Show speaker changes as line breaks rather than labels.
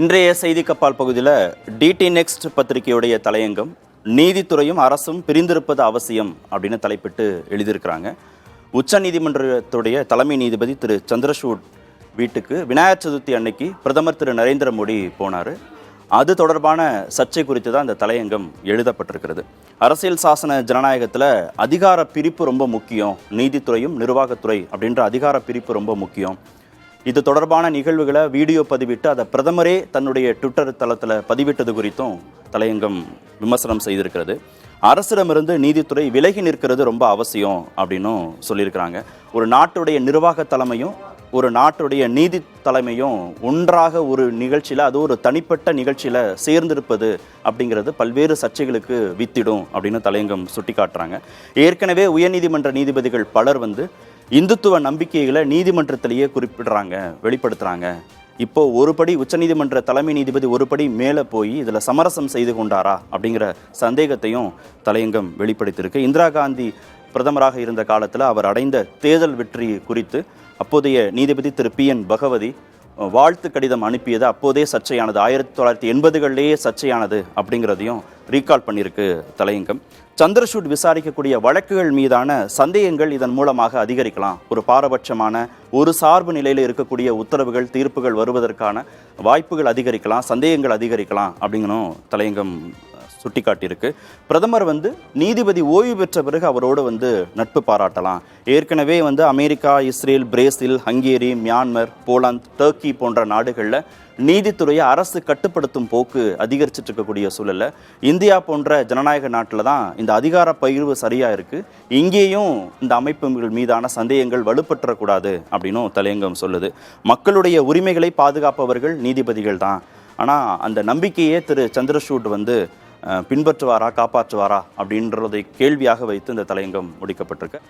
இன்றைய செய்தி கப்பால் பகுதியில் டிடி நெக்ஸ்ட் பத்திரிகையுடைய தலையங்கம் நீதித்துறையும் அரசும் பிரிந்திருப்பது அவசியம் அப்படின்னு தலைப்பிட்டு எழுதியிருக்கிறாங்க. உச்ச நீதிமன்றத்துடைய தலைமை நீதிபதி திரு சந்திரசூட் வீட்டுக்கு விநாயகர் சதுர்த்தி அன்னைக்கு பிரதமர் திரு நரேந்திர மோடி போனார். அது தொடர்பான சர்ச்சை குறித்து தான் இந்த தலையங்கம் எழுதப்பட்டிருக்கிறது. அரசியல் சாசன ஜனநாயகத்தில் அதிகார பிரிப்பு ரொம்ப முக்கியம், நீதித்துறையும் நிர்வாகத்துறை அப்படின்ற அதிகார பிரிப்பு ரொம்ப முக்கியம். இது தொடர்பான நிகழ்வுகளை வீடியோ பதிவிட்டு அதை பிரதமரே தன்னுடைய ட்விட்டர் தளத்தில் பதிவிட்டது குறித்தும் தலையங்கம் விமர்சனம் செய்திருக்கிறது. அரசிடமிருந்து நீதித்துறை விலகி நிற்கிறது ரொம்ப அவசியம் அப்படின்னும் சொல்லியிருக்கிறாங்க. ஒரு நாட்டுடைய நிர்வாக தலைமையும் ஒரு நாட்டுடைய நீதி தலைமையும் ஒன்றாக ஒரு நிகழ்ச்சியில், அது ஒரு தனிப்பட்ட நிகழ்ச்சியில் சேர்ந்திருப்பது அப்படிங்கிறது பல்வேறு சர்ச்சைகளுக்கு வித்திடும் அப்படின்னு தலையங்கம் சுட்டி காட்டுறாங்க. ஏற்கனவே உயர்நீதிமன்ற நீதிபதிகள் பலர் இந்துத்துவ நம்பிக்கைகளை நீதிமன்றத்திலேயே குறிப்பிடுறாங்க, வெளிப்படுத்துகிறாங்க. இப்போ ஒருபடி உச்சநீதிமன்ற தலைமை நீதிபதி ஒருபடி மேலே போய் இதில் சமரசம் செய்து கொண்டாரா அப்படிங்கிற சந்தேகத்தையும் தலையங்கம் வெளிப்படுத்தியிருக்கு. இந்திரா காந்தி பிரதமராக இருந்த காலத்தில் அவர் அடைந்த தேர்தல் வெற்றி குறித்து அப்போதைய நீதிபதி திரு PN பகவதி வாழ்த்து கடிதம் அனுப்பியது அப்போதே சர்ச்சையானது, 1980களிலேயே சர்ச்சையானது அப்படிங்கிறதையும் ரீகால் பண்ணியிருக்கு தலையங்கம். சந்திரசூட் விசாரிக்கக்கூடிய வழக்குகள் மீதான சந்தேகங்கள் இதன் மூலமாக அதிகரிக்கலாம். ஒரு பாரபட்சமான ஒரு சார்பு நிலையில் இருக்கக்கூடிய உத்தரவுகள் தீர்ப்புகள் வருவதற்கான வாய்ப்புகள் அதிகரிக்கலாம், சந்தேகங்கள் அதிகரிக்கலாம் அப்படிங்கணும் தலையங்கம் சுட்டிக்காட்டியிருக்கு. பிரதமர் நீதிபதி ஓய்வு பெற்ற பிறகு அவரோடு நட்பு பாராட்டலாம். ஏற்கனவே America, Israel, Brazil, Hungary, Myanmar, Poland, Turkey போன்ற நாடுகளில் நீதித்துறையை அரசு கட்டுப்படுத்தும் போக்கு அதிகரிச்சுட்டு இருக்கக்கூடிய சூழலில் இந்தியா போன்ற ஜனநாயக நாட்டில் தான் இந்த அதிகார பகிர்வு சரியாக இருக்குது. இங்கேயும் இந்த அமைப்புகள் மீதான சந்தேகங்கள் வலுப்பற்றக்கூடாது அப்படின்னும் தலையங்கம் சொல்லுது. மக்களுடைய உரிமைகளை பாதுகாப்பவர்கள் நீதிபதிகள் தான். ஆனால் அந்த நம்பிக்கையே திரு சந்திரசூட் பின்பற்றுவாரா, காப்பாற்றுவாரா அப்படின்றதை கேள்வியாக வைத்து இந்த தலையங்கம் முடிக்கப்பட்டிருக்கு.